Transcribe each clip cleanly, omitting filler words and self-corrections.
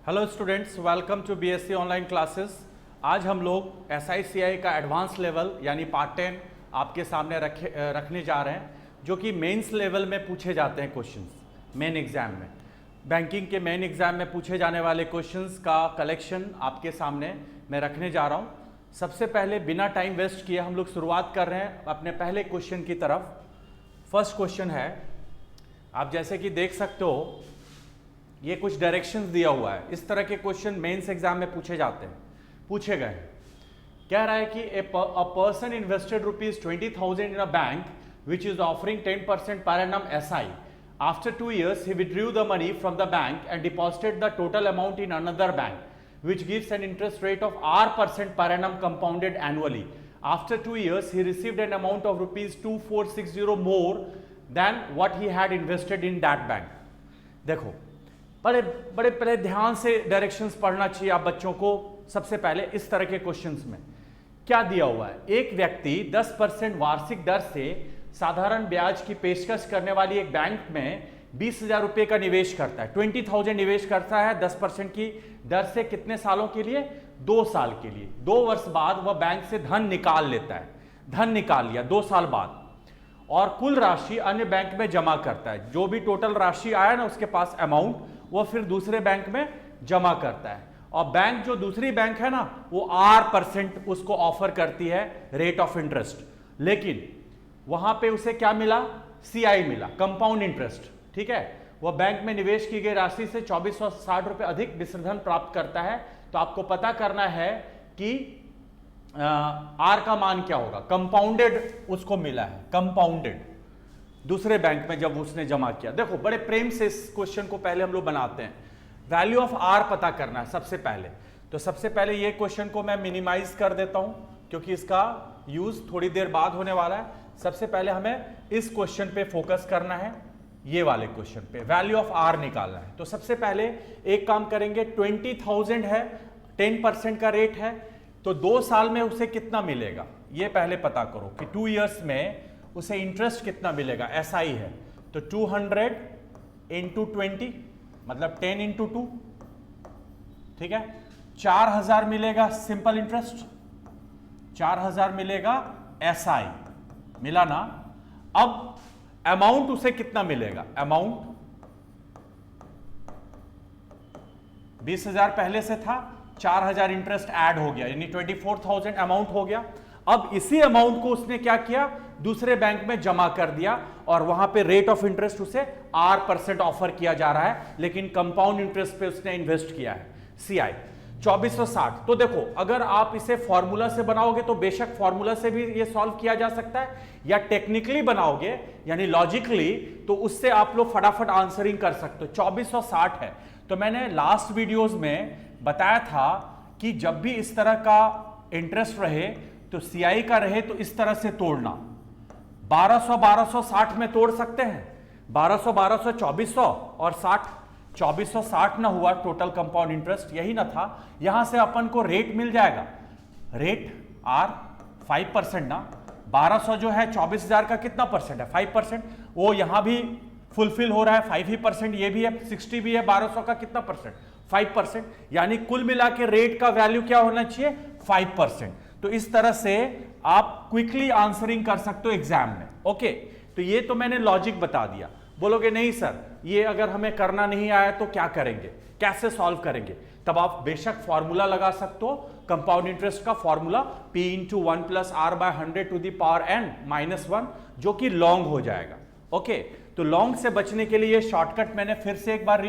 Hello students, welcome to BSc online classes. आज हम लोग एसआईसीआई का एडवांस लेवल यानी पार्ट 10 आपके सामने रखने जा रहे हैं, जो कि मेंस लेवल में पूछे जाते हैं क्वेश्चंस। मेन एग्जाम में, बैंकिंग के मेन एग्जाम में पूछे जाने वाले क्वेश्चंस का कलेक्शन आपके सामने मैं रखने जा रहा हूं। सबसे पहले बिना टाइम वेस्ट किए हम लोग शुरुआत कर रहे हैं अपने पहले क्वेश्चन की तरफ। फर्स्ट क्वेश्चन है, आप जैसे कि देख सकते हो ये कुछ डायरेक्शंस दिया हुआ है। इस तरह के क्वेश्चन मेंस एग्जाम में पूछे जाते हैं, पूछे गए हैं। कह रहा है कि a person invested ₹20,000 in a bank which is offering 10% per annum SI. After 2 years he withdrew the money from the bank and deposited the total amount in another bank which gives an interest rate of R% per annum compounded annually. After 2 years he received an amount of ₹2460 more than what he had invested in that bank. देखो, बड़े पहले ध्यान से directions पढ़ना चाहिए आप बच्चों को। सबसे पहले इस तरह के क्वेश्चंस में क्या दिया हुआ है, एक व्यक्ति 10% वार्षिक दर से साधारण ब्याज की पेशकश करने वाली एक बैंक में 20,000 रुपए का निवेश करता है। 20,000 निवेश करता है 10% की दर से। कितने सालों के लिए? 2 साल के लिए। 2 वर्ष बाद वह बैंक से धन निकाल लेता है। धन निकाल लिया 2 साल बाद, और कुल राशि अन्य बैंक में जमा करता है। जो भी टोटल राशि आया ना उसके पास अमाउंट, वो फिर दूसरे बैंक में जमा करता है। और बैंक जो दूसरी बैंक है ना वो R% उसको ऑफर करती है रेट ऑफ इंटरेस्ट, लेकिन वहां पे उसे क्या मिला? CI मिला, कंपाउंड इंटरेस्ट। ठीक है, वह बैंक में निवेश की गई राशि से 2460 रुपए अधिक मिश्रधन प्राप्त करता है। तो आपको पता करना है कि R का मान क्या होगा। कंपाउंडेड उसको मिला है, कंपाउंडेड दूसरे बैंक में जब उसने जमा किया। देखो, बड़े प्रेम से इस क्वेश्चन को पहले हम लोग बनाते हैं। वैल्यू ऑफ R पता करना है सबसे पहले। तो सबसे पहले ये क्वेश्चन को मैं मिनिमाइज कर देता हूं क्योंकि इसका यूज थोड़ी देर बाद होने वाला है। सबसे पहले हमें इस क्वेश्चन पे फोकस करना है, ये वाले क्वेश्चन पे वैल्यू ऑफ R निकालना है। तो सबसे पहले एक काम करेंगे, 20,000 है, 10% का रेट है, तो 2 साल में उसे कितना मिलेगा ये पहले पता करो कि 2 इयर्स में उसे इंटरेस्ट कितना मिलेगा। SI है तो 200 इंटू 20 मतलब 10 इंटू 2, ठीक है। 4,000 मिलेगा सिंपल इंटरेस्ट, 4,000 मिलेगा SI, मिला ना। अब अमाउंट उसे कितना मिलेगा? अमाउंट 20,000 पहले से था, 4,000 इंटरेस्ट ऐड हो गया, यानी 24,000 अमाउंट हो गया। अब इसी अमाउंट को उसने क्या किया? दूसरे बैंक में जमा कर दिया, और वहां पे रेट ऑफ इंटरेस्ट उसे R% ऑफर किया जा रहा है, लेकिन कंपाउंड इंटरेस्ट पे उसने इन्वेस्ट किया है, CI 2460। तो देखो, अगर आप इसे फॉर्मूला से बनाओगे तो बेशक फॉर्मूला से भी ये सॉल्व किया जा सकता है, या टेक्निकली बनाओगे यानी लॉजिकली, तो उससे आप लोग फटाफट आंसरिंग कर सकते हो। 2460 है। तो मैंने लास्ट वीडियोस में बताया था कि जब भी इस तरह का इंटरेस्ट रहे तो CI का रहे तो इस तरह से तोड़ना। 1200 में तोड़ सकते हैं, 1200 2400 और 60 2460 ना हुआ टोटल कंपाउंड इंटरेस्ट, यही ना था। यहां से अपन को रेट मिल जाएगा, रेट R 5% ना। 1200 जो है 24,000 का कितना परसेंट है? 5%। वो यहां भी फुलफिल हो रहा है, 5%, ये भी है, 60 भी है। 1200 का कितना परसेंट? 5%। यानी कुल मिला के रेट का वैल्यू क्या होना चाहिए? 5%। तो इस तरह से आप क्विकली आंसरिंग कर सकते हो एग्जाम में। ओके, तो ये तो मैंने लॉजिक बता दिया। बोलोगे नहीं सर, ये अगर हमें करना नहीं आया तो क्या करेंगे, कैसे सॉल्व करेंगे? तब आप बेशक फॉर्मूला लगा सकते हो, कंपाउंड इंटरेस्ट का formula P × 1 + R/100 to the power n - 1, जो कि लॉन्ग हो जाएगा। ओके, तो लॉन्ग से बचने के लिए शॉर्टकट मैंने फिर से एक बार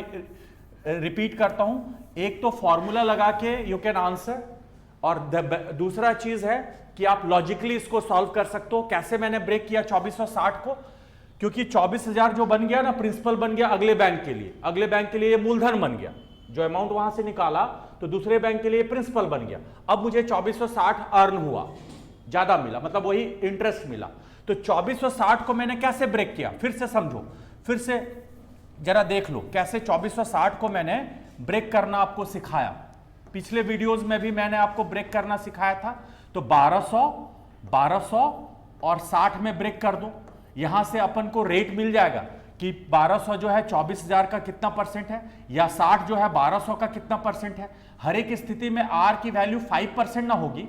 रिपीट करता हूं। एक तो फॉर्मूला लगा के यू कैन आंसर, और दूसरा चीज है कि आप लॉजिकली इसको सॉल्व कर सकते हो। कैसे मैंने ब्रेक किया 2460 को? क्योंकि 24,000 जो बन गया ना, प्रिंसिपल बन गया अगले बैंक के लिए। अगले बैंक के लिए ये मूलधन बन गया, जो अमाउंट वहां से निकाला, तो दूसरे बैंक के लिए प्रिंसिपल बन गया। अब मुझे 2460 अर्न हुआ, ज्यादा मिला, मतलब वही इंटरेस्ट मिला। तो 2460 को मैंने कैसे ब्रेक किया? फिर से समझो, फिर से जरा देख लो कैसे 2460 को मैंने ब्रेक करना आपको सिखाया। पिछले वीडियोस में भी मैंने आपको ब्रेक करना सिखाया था। तो 1200 और 60 में ब्रेक कर दो, यहां से अपन को रेट मिल जाएगा कि 1200 जो है 24,000 का कितना परसेंट है, या 60 जो है 1200 का कितना परसेंट है। हर एक स्थिति में आर की वैल्यू 5% ना होगी,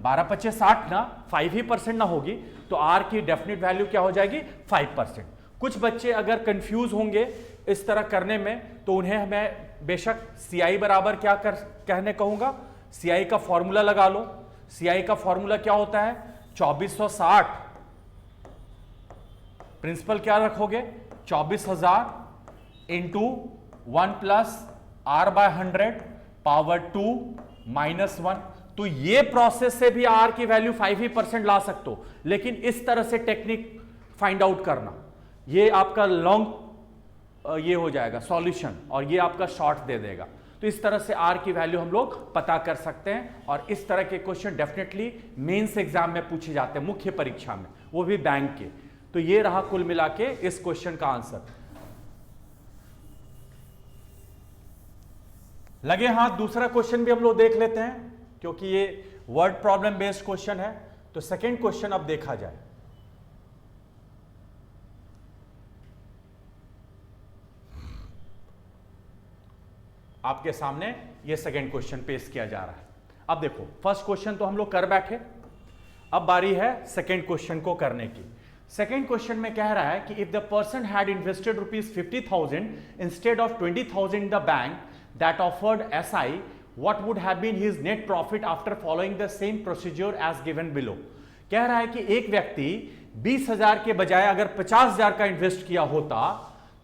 12 25 60 ना 5% ना होगी, तो आर की डेफिनेट वैल्यू क्या हो जाएगी 5%। कुछ बच्चे अगर कंफ्यूज होंगे इस तरह करने में, तो उन्हें मैं बेशक CI बराबर क्या कहने कहूंगा, CI का फॉर्मूला लगा लो। CI का फॉर्मूला क्या होता है, 2460 प्रिंसिपल क्या रखोगे, 24,000 into 1 plus R by 100 power 2 minus 1। तो ये प्रोसेस से भी R की वैल्यू 5% ला सकते हो, लेकिन इस तरह से टेक्निक फाइंड आउट करना, ये आपका लॉन्ग ये हो जाएगा सॉल्यूशन, और ये आपका शॉर्ट दे देगा। तो इस तरह से R की वैल्यू हम लोग पता कर सकते हैं, और इस तरह के क्वेश्चन डेफिनेटली मेंस एग्जाम में पूछे जाते हैं, मुख्य परीक्षा में, वो भी बैंक के। तो ये रहा कुल मिला के इस क्वेश्चन का आंसर। लगे हाथ, दूसरा क्वेश्चन भी हम लोग देख लेते हैं, क्योंकि ये वर्ड प्रॉब्लम बेस्ड क्वेश्चन है। तो सेकेंड क्वेश्चन अब देखा जाए। आपके सामने ये सेकेंड क्वेश्चन पेश किया जा रहा है। अब देखो, फर्स्ट क्वेश्चन तो हम लोग कर बैठे, अब बारी है सेकेंड क्वेश्चन को करने की। सेकेंड क्वेश्चन में कह रहा है कि if the person had invested ₹50,000 instead of 20,000 in the bank that offered SI, what would have been his net profit after following the same procedure as given below. कह रहा है कि एक व्यक्ति 20,000 के बजाय अगर 50,000 का इन्वेस्ट किया होता,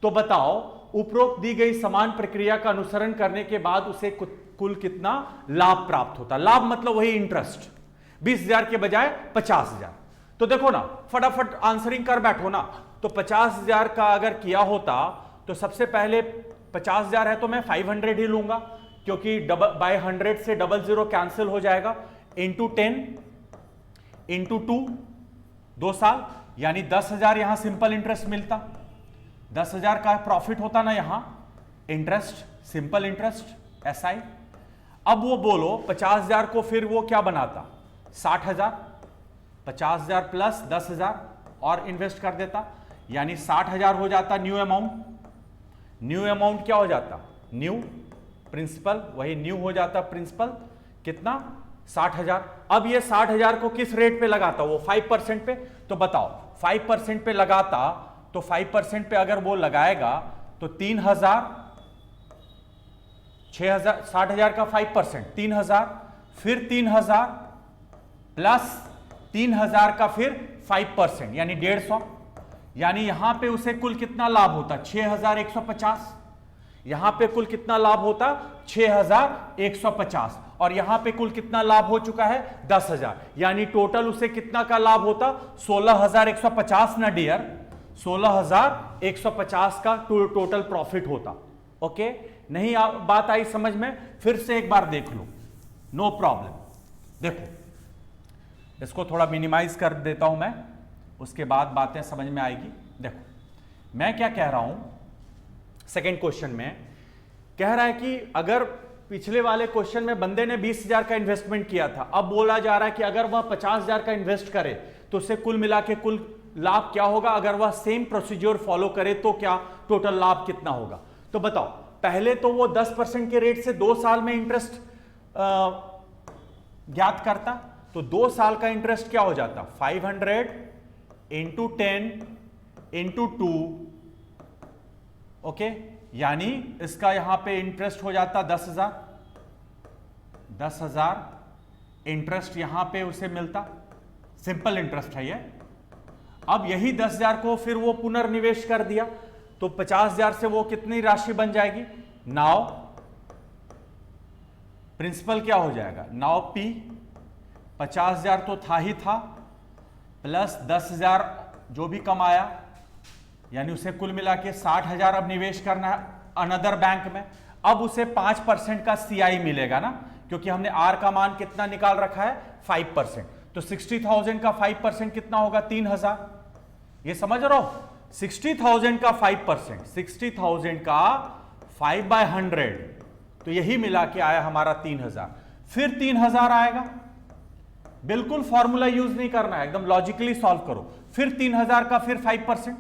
तो बताओ उपरोक्त दी गई समान प्रक्रिया का अनुसरण करने के बाद उसे कुल कितना लाभ प्राप्त होता। लाभ मतलब वही इंटरेस्ट, 20,000 के बजाय 50,000। तो देखो ना, फटाफट आंसरिंग कर बैठो ना। तो 50,000 का अगर किया होता, तो सबसे पहले 50,000 है तो मैं 500 ही लूंगा, क्योंकि बाय 100 से 00 कैंसिल हो जाएगा, इंटू 10 इंटू 2, 2 साल, यानी 10,000 यहां सिंपल इंटरेस्ट मिलता, 10,000 का प्रॉफिट होता ना यहां, इंटरेस्ट, सिंपल इंटरेस्ट SI। अब वो बोलो 50,000 को फिर वो क्या बनाता, 60,000, 50,000 प्लस 10,000 और इन्वेस्ट कर देता, यानी 60,000 हो जाता न्यू अमाउंट। न्यू अमाउंट क्या हो जाता, न्यू प्रिंसिपल, वही न्यू हो जाता प्रिंसिपल, कितना 60,000। अब ये 60,000 को किस रेट पे लगाता, वो 5% पे। तो बताओ 5% पे लगाता, तो 5% पे अगर वो लगाएगा तो 3,000, 6,000, 60,000 का 5%, 3,000, फिर 3,000 प्लस 3,000 का फिर 5%, यानी 150। यानी यहां पे उसे कुल कितना लाभ होता, 6,150। यहां पे कुल कितना लाभ होता, 6,150, और यहां पे कुल कितना लाभ हो चुका है 10,000, यानी टोटल उसे कितना का लाभ होता, 16,150 ना डियर, 16,150 का टोटल प्रॉफिट होता। ओके, नहीं बात आई समझ में, फिर से एक बार देख लो, नो प्रॉब्लम। देखो इसको थोड़ा मिनिमाइज कर देता हूं मैं, उसके बाद बातें समझ में आएगी। देखो मैं क्या कह रहा हूं, सेकेंड क्वेश्चन में कह रहा है कि अगर पिछले वाले क्वेश्चन में बंदे ने 20,000 का इन्वेस्टमेंट किया था, अब बोला जा रहा है कि अगर वह 50,000 का इन्वेस्ट करे तो उससे कुल मिला के कुल लाभ क्या होगा, अगर वह सेम प्रोसीजर फॉलो करे तो क्या टोटल लाभ कितना होगा। तो बताओ, पहले तो वो 10% के रेट से 2 साल में इंटरेस्ट ज्ञात करता, तो 2 साल का इंटरेस्ट क्या हो जाता, 500 इंटू 10 इंटू 2, ओके, यानी इसका यहां पे इंटरेस्ट हो जाता 10,000, 10,000 इंटरेस्ट यहां पे उसे मिलता, सिंपल इंटरेस्ट है ये। अब यही 10,000 को फिर वो पुनर्निवेश कर दिया, तो 50,000 से वो कितनी राशि बन जाएगी, नाउ प्रिंसिपल क्या हो जाएगा, नाउ P 50,000 तो था ही था, प्लस 10,000 जो भी कमाया, यानी उसे कुल मिला के 60,000 अब निवेश करना है अनदर बैंक में। अब उसे 5% का CI मिलेगा ना, क्योंकि हमने R का मान कितना निकाल रखा है 5%, तो 60,000 का 5% कितना होगा 3,000। ये समझ रहे हो, 60,000 का 5%, 60,000 का 5/100, तो यही मिला के आया हमारा 3,000। फिर 3,000 आएगा, बिल्कुल फॉर्मूला यूज नहीं करना है, एकदम लॉजिकली सॉल्व करो। फिर 3,000 का फिर 5%,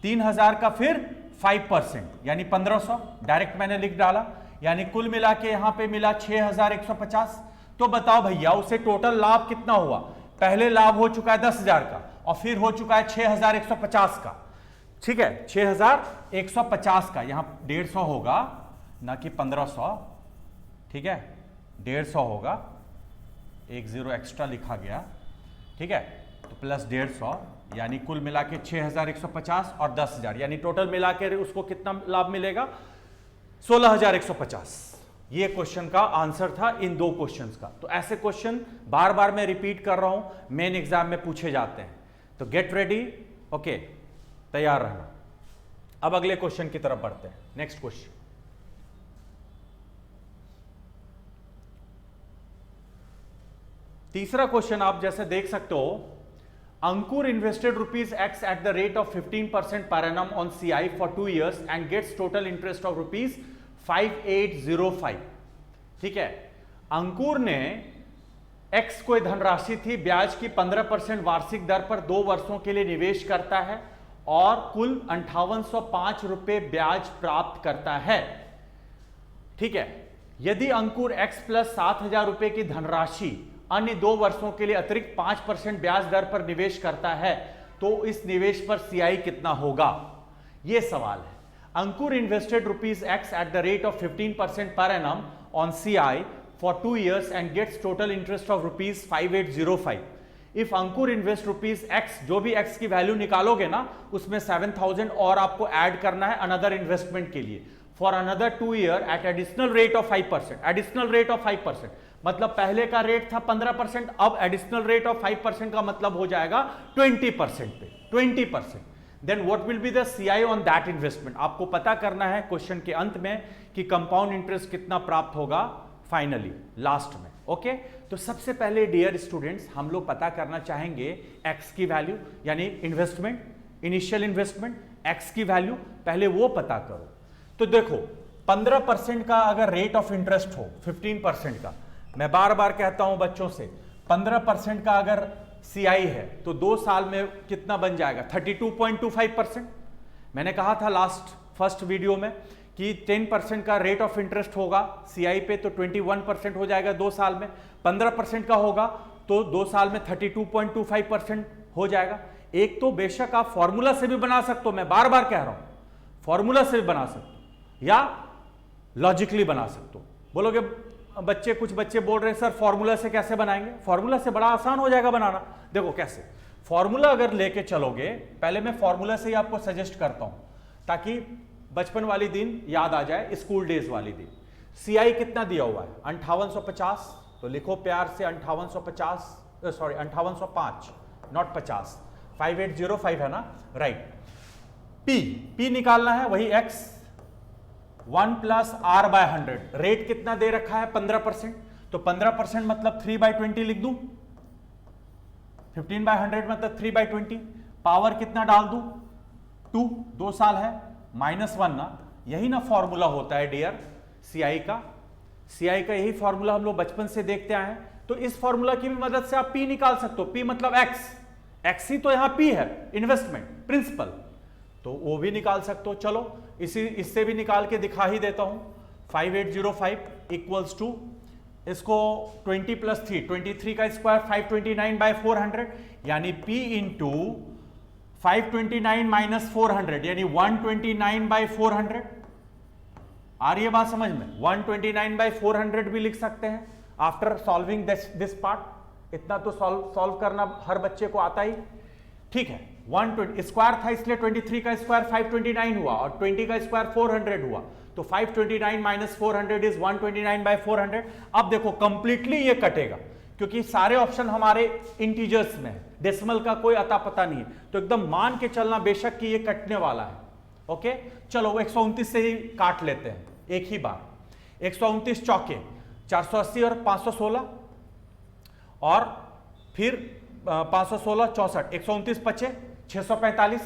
3000 का फिर 5% यानी 1500, डायरेक्ट मैंने लिख डाला, यानी कुल मिला के यहां पे मिला 6150। तो बताओ भैया उसे टोटल लाभ कितना हुआ? पहले लाभ हो चुका है 10,000 का और फिर हो चुका है 6150 का। ठीक है, 6150 का, यहां 150 होगा ना कि 1500। ठीक है, 150 होगा, एक जीरो एक्स्ट्रा लिखा गया। ठीक है, तो प्लस 150 यानी कुल मिला के 6150 और 10,000 यानी टोटल मिला के उसको कितना लाभ मिलेगा? 16,150। ये क्वेश्चन का आंसर था इन दो क्वेश्चंस का। तो ऐसे क्वेश्चन बार बार मैं रिपीट कर रहा हूं, मेन एग्जाम में पूछे जाते हैं। तो गेट रेडी, ओके, तैयार रहना। अब अगले क्वेश्चन की तरफ बढ़ते हैं। नेक्स्ट क्वेश्चन, तीसरा क्वेश्चन आप जैसे देख सकते हो, Ankur invested rupees X at the rate of 15% per annum on CI for 2 years and gets total interest of rupees 5805। ठीक है, अंकुर ने एक्स कोई धनराशि थी, ब्याज की 15% वार्षिक दर पर 2 वर्षों के लिए निवेश करता है और कुल 5805 रुपए ब्याज प्राप्त करता है। ठीक है, यदि अंकुर एक्स प्लस 7,000 रुपए की धनराशि अन्य 2 वर्षों के लिए अतिरिक्त 5% ब्याज दर पर निवेश करता है तो इस निवेश पर सीआई कितना होगा? यह सवाल है। Ankur invested rupees X at the rate of 15% per annum on CI for 2 years and gets total interest of rupees 5805। If Ankur invest rupees X, जो भी एक्स की वैल्यू निकालोगे ना उसमें 7,000 और आपको ऐड करना है अनदर इन्वेस्टमेंट के लिए for another 2 year at additional rate of 5%। Additional rate of 5% मतलब पहले का रेट था 15%, अब एडिशनल रेट ऑफ 5% का मतलब हो जाएगा 20% पे, 20%। Then what will be the CI on that investment? आपको पता करना है क्वेश्चन के अंत में कि कंपाउंड इंटरेस्ट कितना प्राप्त होगा फाइनली लास्ट में। ओके, तो सबसे पहले डियर स्टूडेंट्स हम लोग पता करना चाहेंगे एक्स की वैल्यू, यानी इन्वेस्टमेंट, इनिशियल इन्वेस्टमेंट, एक्स की वैल्यू पहले वो पता करो। तो देखो 15% का अगर रेट ऑफ इंटरेस्ट हो, 15% का, मैं बार बार कहता हूं बच्चों से, 15% का अगर सीआई है तो 2 साल में कितना बन जाएगा? 32.25%। मैंने कहा था लास्ट फर्स्ट वीडियो में कि 10% का रेट ऑफ इंटरेस्ट होगा सीआई पे तो 21% हो जाएगा 2 साल में। 15% का होगा तो 2 साल में 32.25% हो जाएगा। एक तो बेशक आप फॉर्मूला से भी बना सकते हो, मैं बार बार कह रहा हूं फॉर्मूला से भी बना सकते हो या लॉजिकली बना सकते हो। बोलोगे बच्चे, कुछ बच्चे बोल रहे हैं सर फॉर्मूला से कैसे बनाएंगे? फॉर्मूला से बड़ा आसान हो जाएगा बनाना। देखो कैसे, फॉर्मूला अगर लेके चलोगे, पहले मैं फॉर्मूला से ही आपको सजेस्ट करता हूं ताकि बचपन वाली दिन याद आ जाए, स्कूल डेज वाली दिन। सीआई कितना दिया हुआ है? 5850, तो लिखो प्यार से 5850, सॉरी 5805 नॉट 50, 5805 है ना, राइट। पी निकालना है, वही एक्स 1 + R/100। रेट कितना दे रखा है? 15%, तो 15% मतलब 3/20 लिख दूं, 15/100 मतलब 3/20। पावर कितना डाल दूं? 2, 2 साल है, -1 ना, यही ना फॉर्मूला होता है डियर सीआई का। सीआई का यही फॉर्मूला हम लोग बचपन से देखते आए हैं। तो इस फॉर्मूला की भी मदद से आप पी निकाल सकते हो। पी मतलब एक्स ही तो यहां पी है, इन्वेस्टमेंट प्रिंसिपल, तो वो भी निकाल सकते हो। चलो इससे भी निकाल के दिखा ही देता हूं। 5805 इक्वल्स टू, इसको 20 + 3, 23 का स्क्वायर 529/400 यानी P इंटू 529 - 400 यानी 129/400। आ रही है बात समझ में? 129/400 भी लिख सकते हैं आफ्टर सॉल्विंग दिस पार्ट। इतना तो सॉल्व करना हर बच्चे को आता ही, ठीक है। 120 स्क्वायर था इसलिए 23 का स्क्वायर 529 हुआ और 20 का स्क्वायर 400 हुआ, तो 529 - 400 इज 129/400। अब देखो कंप्लीटली ये कटेगा क्योंकि सारे ऑप्शन हमारे इंटीजर्स में है, डेसिमल का कोई अता पता नहीं है, तो एकदम मान के चलना बेशक कि ये कटने वाला है। ओके, चलो 129 से ही काट लेते हैं एक ही बार। 129 चौके 480 और 516 और फिर 516 64, 129 पचे 645,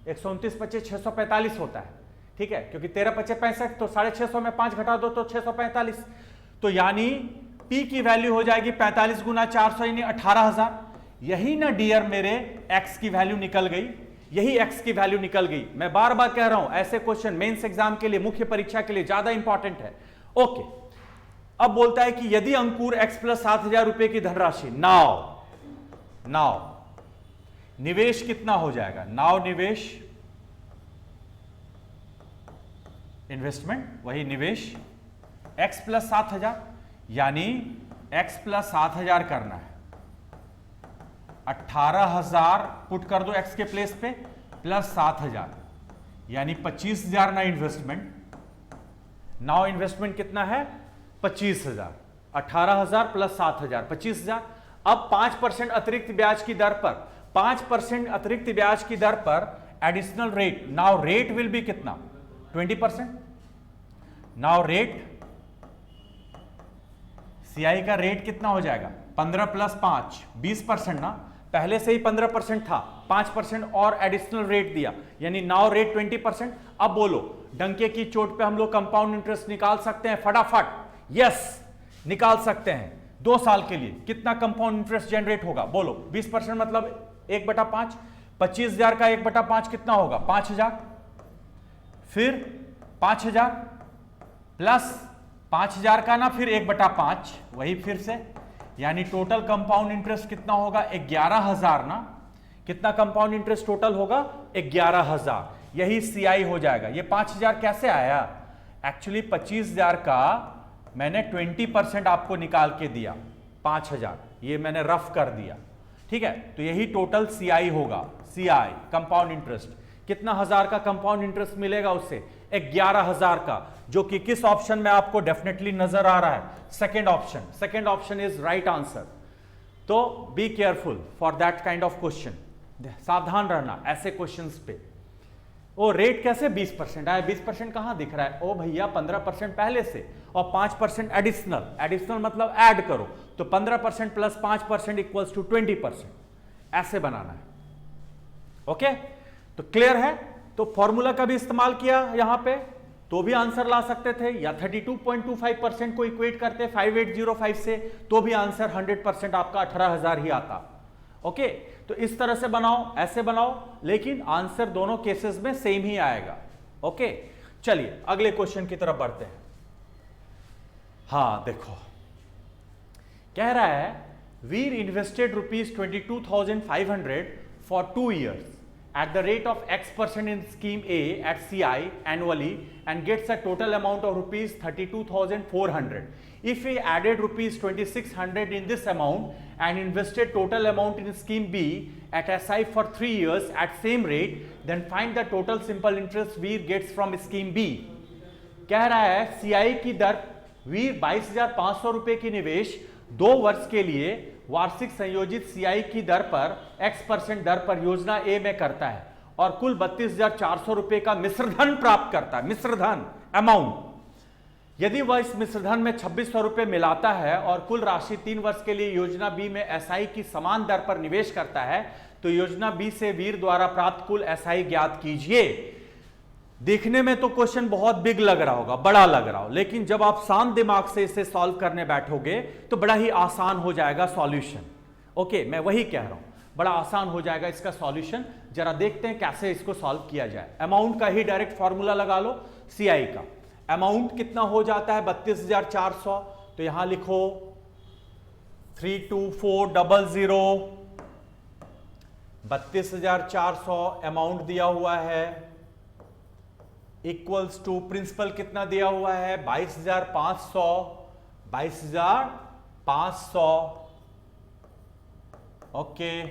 129 पचे 645 होता है, ठीक है, क्योंकि 13 पचे 65, तो 650 में 5 घटा दो तो 645। तो यानी P की वैल्यू हो जाएगी 45 × 400 यानी 18,000। यही ना डियर मेरे X की वैल्यू निकल गई। यही x की वैल्यू निकल गई। मैं बार बार कह रहा हूं ऐसे क्वेश्चन मेंस एग्जाम के लिए, मुख्य परीक्षा के लिए ज्यादा इंपॉर्टेंट है। ओके, अब बोलता है कि यदि अंकुर x प्लस 7,000 रुपए की धनराशि, नाउ निवेश कितना हो जाएगा, नाउ निवेश, इन्वेस्टमेंट वही निवेश, x प्लस 7,000 यानी x प्लस 7,000 करना है, 18,000 पुट कर दो x के प्लेस पे, प्लस 7,000 यानी 25,000 ना इन्वेस्टमेंट। नाउ इन्वेस्टमेंट कितना है 25,000, 18,000 प्लस 7,000 25,000। अब 5% अतिरिक्त ब्याज की दर पर, 5% अतिरिक्त ब्याज की दर पर additional rate, now rate will be कितना 20%। नाउ रेट, सीआई का रेट कितना हो जाएगा 15 प्लस 5 20% ना, पहले से ही 15% था, 5% और एडिशनल रेट दिया यानी नाउ रेट 20%। अब बोलो डंके की चोट पे हम लोग कंपाउंड इंटरेस्ट निकाल सकते हैं फटाफट, यस निकाल सकते हैं। 2 साल के लिए कितना कंपाउंड इंटरेस्ट जनरेट होगा बोलो, 20% मतलब 1/5, 25,000 का 1/5 कितना होगा 5,000, फिर 5,000 प्लस 5,000 का ना फिर 1/5 वही फिर से, यानी टोटल कंपाउंड इंटरेस्ट कितना होगा 11,000 ना, कितना कंपाउंड इंटरेस्ट टोटल होगा 11,000, यही सीआई हो जाएगा। ये 5,000 कैसे आया, एक्चुअली 25,000 का मैंने 20% आपको निकाल के दिया, 5,000 ये मैंने रफ कर दिया, ठीक है। तो यही टोटल सीआई होगा, सीआई कंपाउंड इंटरेस्ट। कितना हजार का कंपाउंड इंटरेस्ट मिलेगा उससे 11,000 का, जो कि किस ऑप्शन में आपको डेफिनेटली नजर आ रहा है, second option. Second option is right answer. तो be careful for that kind of question, सावधान रहना ऐसे क्वेश्चंस पे। ओ रेट कैसे 20% आया, 20% कहां दिख रहा है, ओ भैया 15% पहले से और 5% एडिशनल, एडिशनल मतलब ऐड करो, तो 15% प्लस 5% इक्वल्स टू 20%, ऐसे बनाना है। ओके, तो क्लियर है। तो फॉर्मूला का भी इस्तेमाल किया यहां पे, तो भी आंसर ला सकते थे, या 32.25% को इक्वेट करते 5805 से, तो भी आंसर 100% आपका 18,000 ही आता। ओके, तो इस तरह से बनाओ, ऐसे बनाओ, लेकिन आंसर दोनों केसेस में सेम ही आएगा। ओके, चलिए अगले क्वेश्चन की तरफ बढ़ते हैं। हाँ देखो, कह रहा है वीर invested ₹22,500 for 2 years at the rate of X% in scheme A at CI annually and gets a total amount of ₹32,400. If he added ₹2,600 in this amount and invested total amount in scheme B at SI for 3 years at same rate, then find the total simple interest Veer gets from scheme B. कह रहा है CI की दर, वीर 22,500 रुपए की निवेश 2 वर्ष के लिए वार्षिक संयोजित सीआई की दर पर X% दर पर योजना ए में करता है और कुल 32,400 रुपए का मिश्रधन प्राप्त करता है, मिश्रधन अमाउंट। यदि वह इस मिश्रधन में 2,600 रुपए मिलाता है और कुल राशि 3 वर्ष के लिए योजना बी में एसआई की समान दर पर निवेश करता है, तो योजना बी से वीर द्वारा प्राप्त कुल एसआई ज्ञात कीजिए। देखने में तो क्वेश्चन बहुत बिग लग रहा होगा, बड़ा लग रहा हो, लेकिन जब आप शांत दिमाग से इसे सॉल्व करने बैठोगे तो बड़ा ही आसान हो जाएगा सॉल्यूशन। ओके, मैं वही कह रहा हूं, बड़ा आसान हो जाएगा इसका सॉल्यूशन। जरा देखते हैं कैसे इसको सॉल्व किया जाए। अमाउंट का ही डायरेक्ट फॉर्मूला लगा लो। सीआई का अमाउंट कितना हो जाता है 32,400, तो यहां लिखो 32400, 32,400 अमाउंट दिया हुआ है, इक्वल्स टू प्रिंसिपल कितना दिया हुआ है 22,500, 22,500 ओके,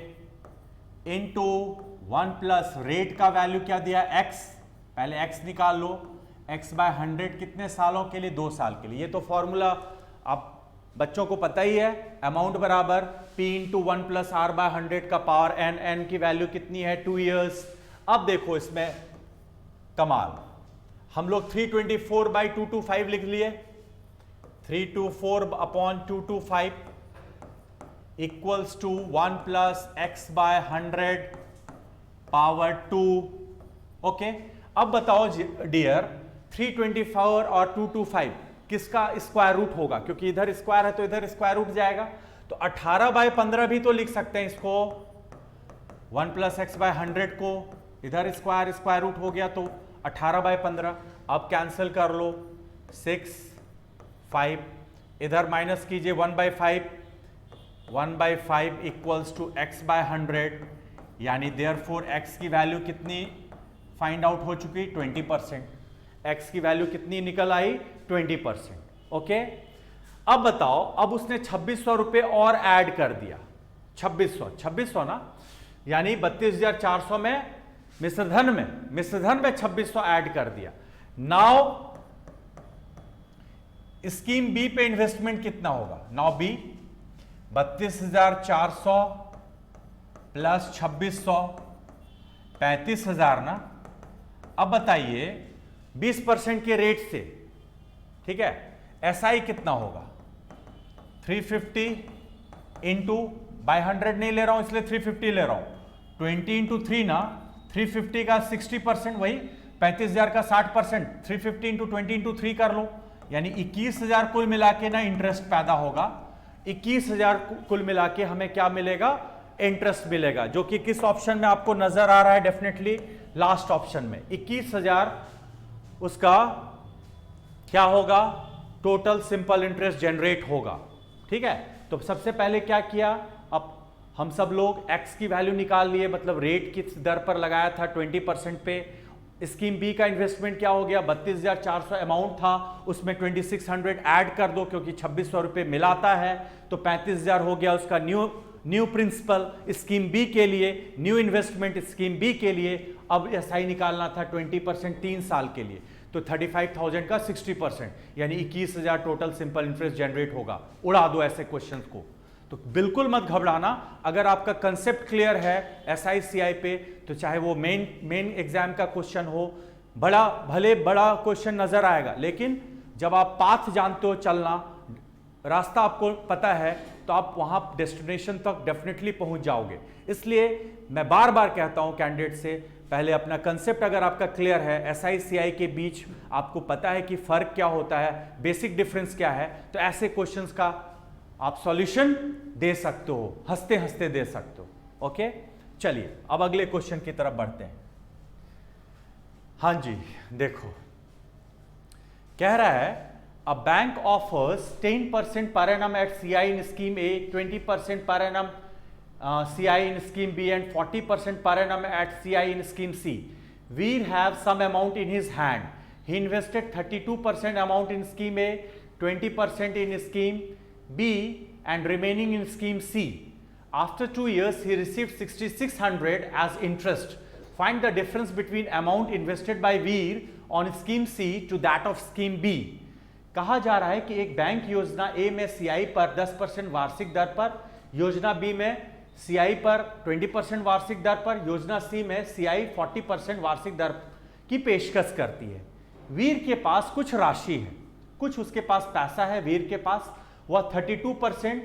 इनटू 1 प्लस रेट का वैल्यू क्या दिया x, पहले x निकाल लो, x/100 कितने सालों के लिए 2 साल के लिए। ये तो फॉर्मूला आप बच्चों को पता ही है, अमाउंट बराबर p इंटू 1 प्लस r/100 का पावर n, n की वैल्यू कितनी है 2 years। अब देखो इसमें कमाल, हम लोग 324/225 लिख लिए, 324/225 equals to 1 plus x/100 power 2। Okay, अब बताओ डियर 324 और 225 किसका स्क्वायर रूट होगा, क्योंकि इधर स्क्वायर है तो इधर स्क्वायर रूट जाएगा, तो 18/15 भी तो लिख सकते हैं इसको, 1 प्लस x/100 को इधर स्क्वायर स्क्वायर रूट हो गया तो 18/15। अब कैंसिल कर लो 6 5, इधर माइनस कीजिए 1/5, 1/5 इक्वल्स टू x/100, यानी देयरफॉर x की वैल्यू कितनी फाइंड आउट हो चुकी 20%। x की वैल्यू कितनी निकल आई 20%। ओके, अब बताओ, अब उसने 2600 रुपये और ऐड कर दिया। 2600 ना, यानी 32,400 में मिश्रधन में 2600 ऐड कर दिया। नाउ स्कीम बी पे इन्वेस्टमेंट कितना होगा? नाउ बी 32,400 प्लस 2600 35,000 ना। अब बताइए 20% के रेट से, ठीक है, एसआई कितना होगा? 350 इंटू बाय 100 नहीं ले रहा हूं इसलिए 350 ले रहा हूं, 20 इंटू 3 ना, 350 का 60% वही 35,000 का 60%, 350 इंटू 20 इंटू 3 कर लो, यानी 21,000 कुल मिला के ना इंटरेस्ट पैदा होगा। 21,000 कुल मिला के हमें क्या मिलेगा? इंटरेस्ट मिलेगा, जो कि किस ऑप्शन में आपको नजर आ रहा है? डेफिनेटली लास्ट ऑप्शन में। 21,000 उसका क्या होगा? टोटल सिंपल इंटरेस्ट जनरेट होगा। ठीक है, तो सबसे पहले क्या किया? अब हम सब लोग x की वैल्यू निकाल लिए, मतलब रेट किस दर पर लगाया था 20% पे। स्कीम बी का इन्वेस्टमेंट क्या हो गया? 32,400 अमाउंट था, उसमें 2600 ऐड कर दो क्योंकि 2600 रुपये मिलाता है, तो 35,000 हो गया उसका न्यू प्रिंसिपल स्कीम बी के लिए, न्यू इन्वेस्टमेंट स्कीम बी के लिए। अब एसआई निकालना था 20% 3 साल के लिए, तो 35,000 का 60%, यानी 21,000 टोटल सिंपल इंटरेस्ट जनरेट होगा। उड़ा दो ऐसे क्वेश्चंस को। तो बिल्कुल मत घबराना, अगर आपका कंसेप्ट क्लियर है एसआईसीआई पे, तो चाहे वो मेन एग्जाम का क्वेश्चन हो, भले बड़ा क्वेश्चन नजर आएगा, लेकिन जब आप पाथ जानते हो चलना, रास्ता आपको पता है, तो आप वहां डेस्टिनेशन तक डेफिनेटली पहुंच जाओगे। इसलिए मैं बार बार कहता हूं कैंडिडेट से, पहले अपना कंसेप्ट अगर आपका क्लियर है, एसआईसीआई के बीच आपको पता है कि फर्क क्या होता है, बेसिक डिफरेंस क्या है, तो ऐसे क्वेश्चंस का आप सॉल्यूशन दे सकते हो, हंसते हंसते दे सकते हो। ओके, चलिए अब अगले क्वेश्चन की तरफ बढ़ते हैं। हाँ जी, देखो कह रहा है a bank offers 10% per annum at CI in scheme A, 20% per annum CI in scheme B and 40% per annum at CI in scheme C. Veer have some amount in his hand. He invested 32% amount in scheme A, 20% in scheme B and remaining in scheme C. After 2 years, he received 6,600 as interest. Find the difference between amount invested by Veer on scheme C to that of scheme B. कहा जा रहा है कि एक bank योजना ए में CI पर 10% वार्षिक दर पर, योजना बी में सीआई पर 20% वार्षिक दर पर, योजना सी में सीआई 40% वार्षिक दर की पेशकश करती है। वीर के पास कुछ राशि है, कुछ उसके पास पैसा है वीर के पास, वह 32%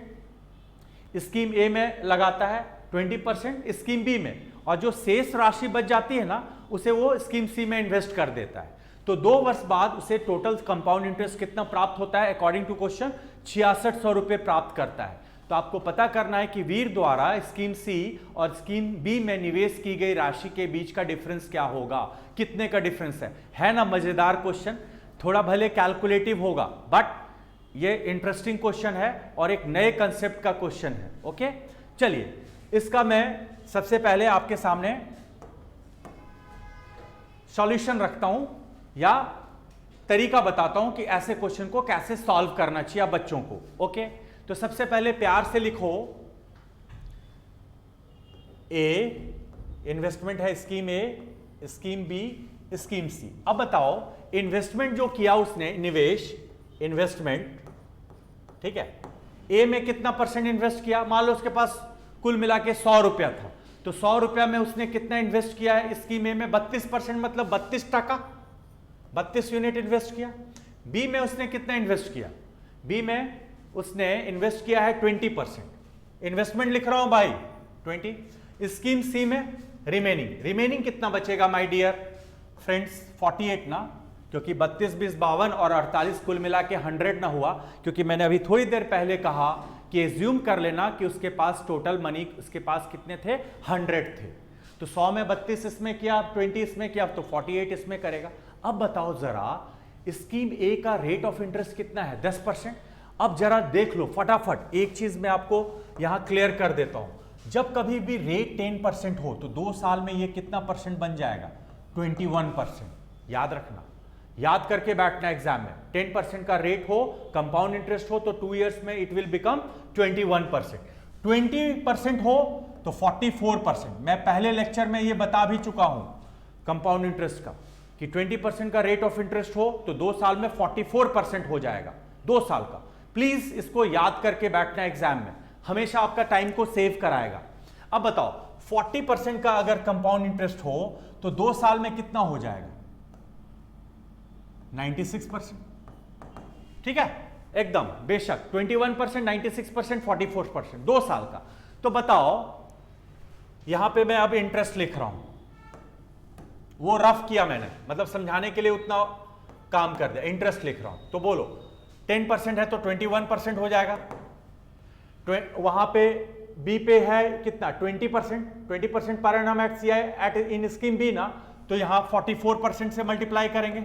स्कीम ए में लगाता है, 20% स्कीम बी में, और जो शेष राशि बच जाती है ना, उसे वो स्कीम सी में इन्वेस्ट कर देता है। तो 2 वर्ष बाद उसे टोटल कंपाउंड इंटरेस्ट कितना प्राप्त होता है? अकॉर्डिंग टू क्वेश्चन 6600 रुपये प्राप्त करता है। तो आपको पता करना है कि वीर द्वारा स्कीम सी और स्कीम बी में निवेश की गई राशि के बीच का डिफरेंस क्या होगा, कितने का डिफरेंस है ना? मजेदार क्वेश्चन, थोड़ा भले कैलकुलेटिव होगा, बट ये इंटरेस्टिंग क्वेश्चन है और एक नए कंसेप्ट का क्वेश्चन है। ओके, चलिए इसका मैं सबसे पहले आपके सामने सॉल्यूशन रखता हूं या तरीका बताता हूं कि ऐसे क्वेश्चन को कैसे सॉल्व करना चाहिए बच्चों को। ओके, तो सबसे पहले प्यार से लिखो, ए इन्वेस्टमेंट है स्कीम ए, स्कीम बी, स्कीम सी। अब बताओ इन्वेस्टमेंट जो किया उसने, निवेश इन्वेस्टमेंट, ठीक है, ए में कितना % इन्वेस्ट किया? मान लो उसके पास कुल मिला के 100 रुपया था, तो 100 रुपया में उसने कितना इन्वेस्ट किया है स्कीम ए में? 32%, मतलब 32%, 32 यूनिट इन्वेस्ट किया। बी में उसने कितना इन्वेस्ट किया? बी में उसने इन्वेस्ट किया है 20%। इन्वेस्टमेंट लिख रहा हूं भाई 20। स्कीम सी में रिमेनिंग कितना बचेगा माय डियर फ्रेंड्स? 48 ना, क्योंकि 32, 20, 52 और 48 कुल मिला के 100 ना हुआ, क्योंकि मैंने अभी थोड़ी देर पहले कहा कि एज्यूम कर लेना कि उसके पास टोटल मनी, उसके पास कितने थे? 100 थे। तो 100 में 32 इसमें किया, 20 इसमें किया, तो 48 इसमें करेगा। अब बताओ जरा स्कीम ए का रेट ऑफ इंटरेस्ट कितना है? 10%। अब जरा देख लो फटाफट, एक चीज मैं आपको यहां क्लियर कर देता हूं। जब कभी भी रेट 10% हो तो 2 साल में ये कितना परसेंट बन जाएगा? 21%। याद रखना, याद करके बैठना एग्जाम में। 10% का रेट हो, कंपाउंड इंटरेस्ट हो, तो 2 इयर्स में इट विल बिकम 21%। 20% हो तो 44%। मैं पहले लेक्चर में ये बता भी चुका हूं कंपाउंड इंटरेस्ट का, कि 20% का रेट ऑफ इंटरेस्ट हो तो 2 साल में 44% हो जाएगा, 2 साल का। प्लीज इसको याद करके बैठना एग्जाम में, हमेशा आपका टाइम को सेव कराएगा। अब बताओ 40% का अगर कंपाउंड इंटरेस्ट हो तो 2 साल में कितना हो जाएगा? 96%। ठीक है, एकदम बेशक 21%, 96%, 44%, 2 साल का। तो बताओ यहां पे मैं अब इंटरेस्ट लिख रहा हूं, वो रफ किया मैंने, मतलब समझाने के लिए उतना काम कर दिया। इंटरेस्ट लिख रहा हूं तो बोलो 10% है तो 21% हो जाएगा। वहां पे बी पे है कितना? 20%। 20% per annum at CI at in scheme B ना, तो यहां 44% से मल्टीप्लाई करेंगे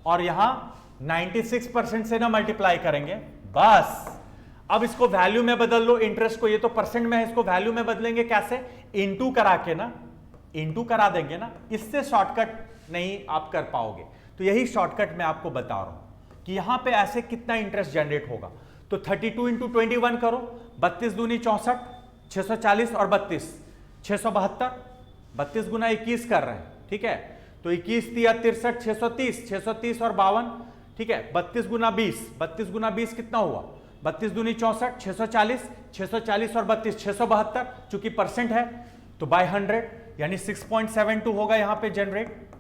और यहां 96% से ना मल्टीप्लाई करेंगे। बस अब इसको वैल्यू में बदल लो, इंटरेस्ट को, ये तो परसेंट में है, इसको वैल्यू में बदलेंगे कैसे? इनटू करा के ना, इनटू करा देंगे ना, इससे शॉर्टकट नहीं आप कर पाओगे। तो यही शॉर्टकट मैं आपको बता रहा हूं कि यहां पे ऐसे कितना इंटरेस्ट जनरेट होगा। तो 32 इंटू 21 करो, 32 दूनी 64, 640 और 32 672, 32 गुना 21 कर रहे हैं। ठीक है, तो 21 दिया 63, 630, 630 और 52। ठीक है, 32 गुना 20, 32 गुना 20 कितना हुआ? 32 दूनी 64, 640, 640 और 32 672, चूंकि परसेंट है तो बाय 100 यानी 6.72 होगा यहां पे जनरेट।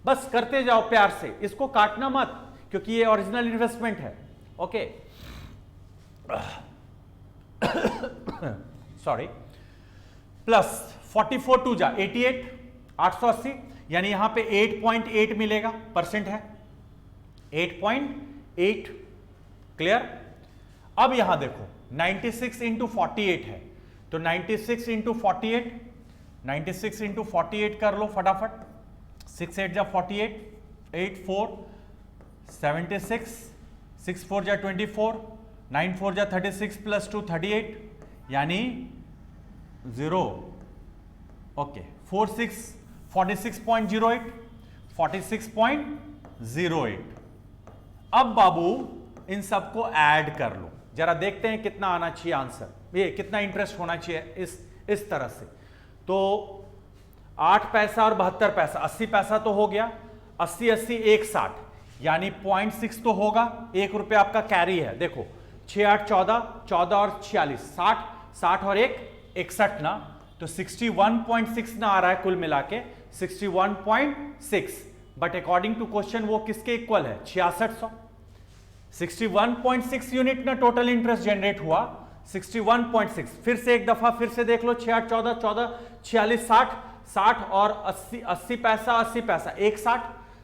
बस करते जाओ प्यार से, इसको काटना मत, क्योंकि ये ओरिजिनल इन्वेस्टमेंट है। ओके सॉरी, प्लस 44 टू जा 88, 880, यानी यहां पे 8.8 मिलेगा, परसेंट है 8.8। क्लियर? अब यहां देखो 96 इंटू 48 है, तो 96 इंटू 48, 96 इंटू 48 कर लो फटाफट। 6 8 जा 48, 8 4 76, 6 4 जा 24, 9 4 जा 36 प्लस 2 38, यानी 0। ओके 46 46.08, 46.08। अब बाबू इन सबको ऐड कर लो, जरा देखते हैं कितना आना चाहिए आंसर, ये कितना इंटरेस्ट होना चाहिए इस तरह से। तो 8 पैसा और 72 पैसा, 80 पैसा तो हो गया, 80 80 160, यानी 0.6 तो होगा। 1 रुपया आपका कैरी है, देखो 6 8 14, 14 और 46, 60, 60 और 1 61 ना, तो 61.6 ना आ रहा है कुल मिला के, 61.6। बट अकॉर्डिंग टू क्वेश्चन वो किसके इक्वल है? 6600। 61.6 यूनिट ना टोटल इंटरेस्ट जनरेट हुआ, 61.6। फिर से एक दफा फिर से देख लो, 6 8 14, 14 46 60, 60 और 80, 80 पैसा 80 पैसा 160,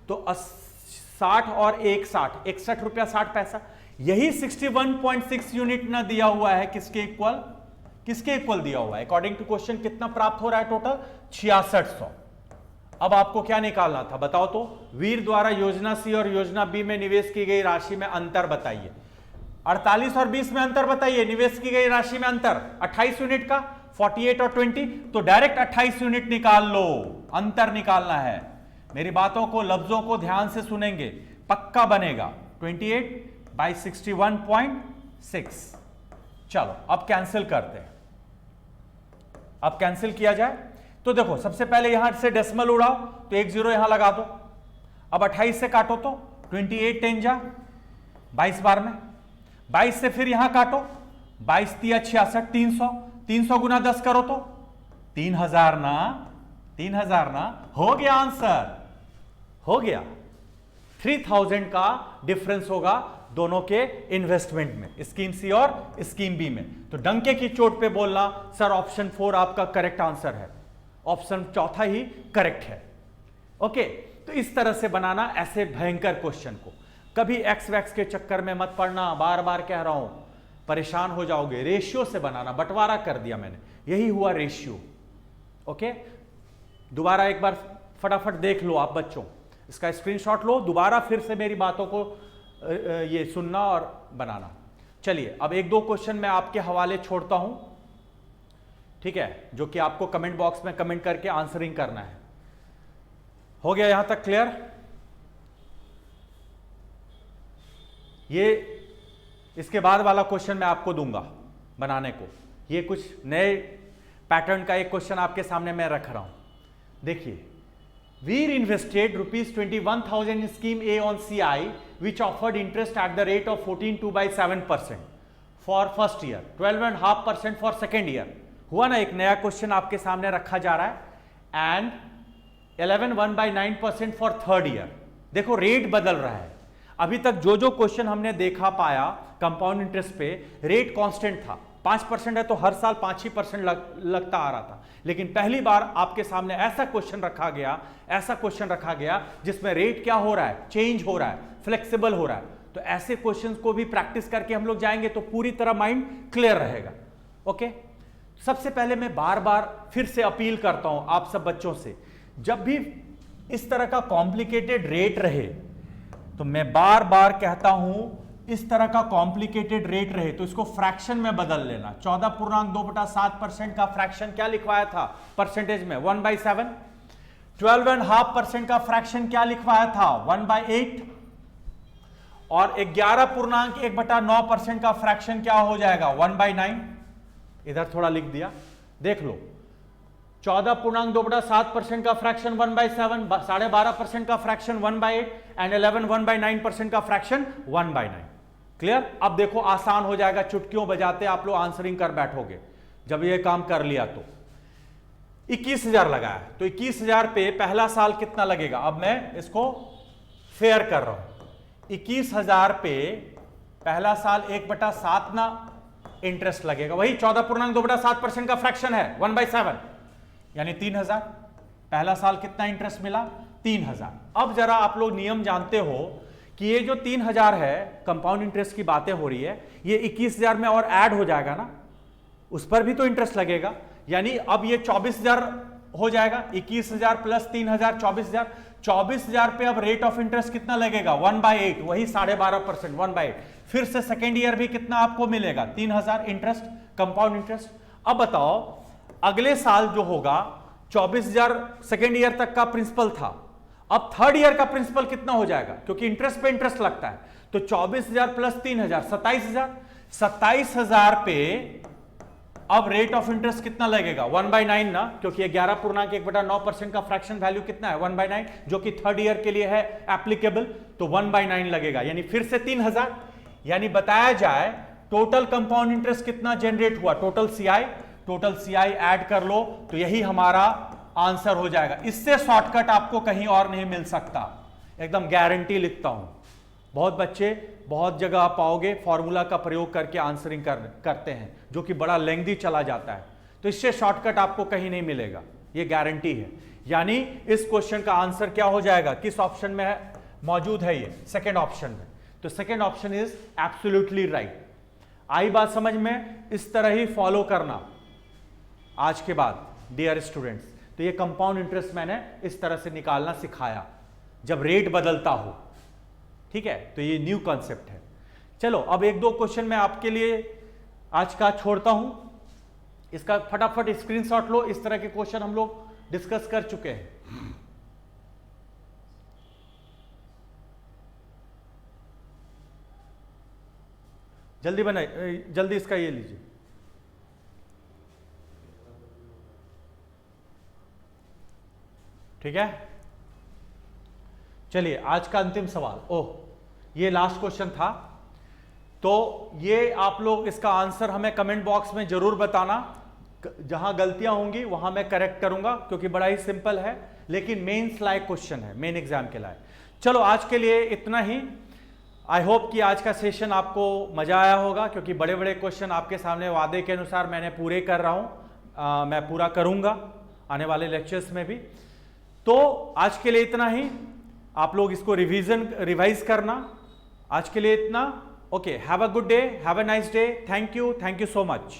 तो 60 और 160, 61 रुपया 60 पैसा। यही 61.6 यूनिट ना दिया हुआ है किसके इक्वल? किसके इक्वल दिया हुआ है? अकॉर्डिंग टू क्वेश्चन कितना प्राप्त हो रहा है टोटल? 6600। अब आपको क्या निकालना था बताओ तो? वीर द्वारा योजना सी और योजना बी में निवेश की गई राशि में अंतर बताइए। 48 और 20 में अंतर बताइए, निवेश की गई राशि में अंतर 28 यूनिट का, 48 और 20, तो डायरेक्ट 28 यूनिट निकाल लो, अंतर निकालना है। मेरी बातों को, लफ्जों को ध्यान से सुनेंगे, पक्का बनेगा। 28 बाई 61.6। चलो अब कैंसिल करते हैं। अब कैंसिल किया जाए तो देखो, सबसे पहले यहां से डेसिमल उड़ाओ, तो 1 0 यहां लगा दो। अब 28 से काटो तो 28 10 जा 22 बार में, 22 से फिर यहां काटो, 22 तिया 66, 300, 300 गुना 10 करो तो 3000 ना, 3000 ना, हो गया आंसर, हो गया। 3000 का डिफरेंस होगा दोनों के इन्वेस्टमेंट में, स्कीम सी और स्कीम बी में। तो डंके की चोट पे बोलना सर ऑप्शन 4 आपका करेक्ट आंसर है, ऑप्शन चौथा ही करेक्ट है। ओके, तो इस तरह से बनाना ऐसे भयंकर क्वेश्चन को। कभी एक्स वैक्स के चक्कर में मत पड़ना, बार बार कह रहा हूं, परेशान हो जाओगे। रेशियो से बनाना, बंटवारा कर दिया मैंने, यही हुआ रेशियो। ओके, दोबारा एक बार फटाफट देख लो आप बच्चों, इसका स्क्रीनशॉट लो, दोबारा फिर से मेरी बातों को ये सुनना और बनाना। चलिए अब एक दो क्वेश्चन मैं आपके हवाले छोड़ता हूं, ठीक है, जो कि आपको कमेंट बॉक्स में कमेंट करके आंसरिंग करना है। हो गया यहां तक क्लियर? ये इसके बाद वाला क्वेश्चन मैं आपको दूंगा बनाने को। ये कुछ नए पैटर्न का एक क्वेश्चन आपके सामने मैं रख रहा हूं। देखिए, Veer invested ₹21,000 in scheme A on CI which offered interest at the rate of 14.27% for first year, 12.5% for second year। हुआ ना, एक नया क्वेश्चन आपके सामने रखा जा रहा है, एंड 11.9% फॉर थर्ड ईयर। देखो रेट बदल रहा है। अभी तक जो जो क्वेश्चन हमने देखा पाया कंपाउंड इंटरेस्ट पे, रेट कांस्टेंट था। 5% है तो हर साल 5% लगता आ रहा था, लेकिन पहली बार आपके सामने ऐसा क्वेश्चन रखा गया जिसमें रेट क्या हो रहा है, चेंज हो रहा है, फ्लेक्सिबल हो रहा है। तो ऐसे क्वेश्चंस को भी प्रैक्टिस करके हम लोग जाएंगे तो पूरी तरह माइंड क्लियर रहेगा। ओके, सबसे पहले मैं बार बार फिर से अपील करता हूं आप सब बच्चों से, जब भी इस तरह का कॉम्प्लिकेटेड रेट रहे तो मैं बार बार कहता हूं, इस तरह का कॉम्प्लिकेटेड रेट रहे तो इसको फ्रैक्शन में बदल लेना। 14.2/7% का फ्रैक्शन क्या लिखवाया था परसेंटेज में? 1/7। 12.5% का फ्रैक्शन क्या लिखवाया था? 1/8। और 11.1/9% का फ्रैक्शन क्या हो जाएगा? 1/9। इधर थोड़ा लिख दिया, देख लो। 14.2/7% का फ्रैक्शन 1/7, 12.5% का फ्रैक्शन 1/8 एंड 1/9% का फ्रैक्शन 1/9। क्लियर? अब देखो आसान हो जाएगा, चुटकियों बजाते आप लोग आंसरिंग कर बैठोगे। जब ये काम कर लिया तो 21,000 लगाया, तो 21,000 पे पहला साल कितना लगेगा? अब मैं इसको फेयर कर रहा हूं। 21,000 पे पहला साल 1/7 ना इंटरेस्ट लगेगा, वही 14.2/7% का फ्रैक्शन है 1/7, यानी 3,000। पहला साल कितना इंटरेस्ट मिला? 3,000। अब जरा आप लोग नियम जानते हो कि ये जो 3,000 है, कंपाउंड इंटरेस्ट की बातें हो रही है, ये 21,000 में और ऐड हो जाएगा ना, उस पर भी तो इंटरेस्ट लगेगा। यानी अब ये 24,000 हो जाएगा। 21,000 प्लस 3,000 24,000। 24,000 पे अब रेट ऑफ इंटरेस्ट कितना लगेगा? 1/8, वही 12.5%, 1/8। फिर से सेकेंड ईयर भी कितना आपको मिलेगा? 3,000 इंटरेस्ट, कंपाउंड इंटरेस्ट। अब बताओ अगले साल जो होगा, 24,000 सेकेंड ईयर तक का प्रिंसिपल था, अब थर्ड ईयर का प्रिंसिपल कितना हो जाएगा? क्योंकि इंटरेस्ट पे इंटरेस्ट लगता है, तो 24,000 प्लस 3,000 27,000। 27,000 पे अब रेट ऑफ इंटरेस्ट कितना लगेगा? 1/9 ना, क्योंकि 11.1/9% का फ्रैक्शन वैल्यू कितना है? 1/9, जो कि थर्ड ईयर के लिए है एप्लीकेबल, तो 1/9 लगेगा, यानी फिर से 3,000। यानी बताया जाए टोटल कंपाउंड इंटरेस्ट कितना जनरेट हुआ? टोटल सीआई ऐड कर लो तो यही हमारा आंसर हो जाएगा। इससे शॉर्टकट आपको कहीं और नहीं मिल सकता, एकदम गारंटी लिखता हूं। बहुत बच्चे बहुत जगह आप पाओगे फॉर्मूला का प्रयोग करके आंसरिंग करते हैं, जो कि बड़ा लेंथी चला जाता है, तो इससे शॉर्टकट आपको कहीं नहीं मिलेगा, ये गारंटी है। यानी इस क्वेश्चन का आंसर क्या हो जाएगा? किस ऑप्शन में है मौजूद है? ये सेकेंड ऑप्शन में। तो second option is absolutely right. आई बात समझ में? इस तरह ही फॉलो करना आज के बाद डियर स्टूडेंट्स। तो ये कंपाउंड इंटरेस्ट मैंने इस तरह से निकालना सिखाया जब रेट बदलता हो, ठीक है? तो ये न्यू कॉन्सेप्ट है। चलो अब एक दो क्वेश्चन मैं आपके लिए आज का छोड़ता हूं, इसका फटाफट स्क्रीनशॉट लो। इस तरह के क्वेश्चन हम लोग डिस्कस कर चुके हैं। जल्दी बनाइए, जल्दी इसका ये लीजिए। ठीक है, चलिए आज का अंतिम सवाल। ओह, ये लास्ट क्वेश्चन था, तो ये आप लोग इसका आंसर हमें कमेंट बॉक्स में जरूर बताना। जहां गलतियां होंगी वहां मैं करेक्ट करूंगा, क्योंकि बड़ा ही सिंपल है, लेकिन मेंस लायक क्वेश्चन है, मेन एग्जाम के लायक। चलो आज के लिए इतना ही। आई होप कि आज का सेशन आपको मजा आया होगा, क्योंकि बड़े बड़े क्वेश्चन आपके सामने वादे के अनुसार मैंने पूरे कर रहा हूं, मैं पूरा करूंगा आने वाले लेक्चर्स में भी। तो आज के लिए इतना ही, आप लोग इसको रिवाइज करना। आज के लिए इतना। Okay, have a good day, have a nice day. Thank you so much.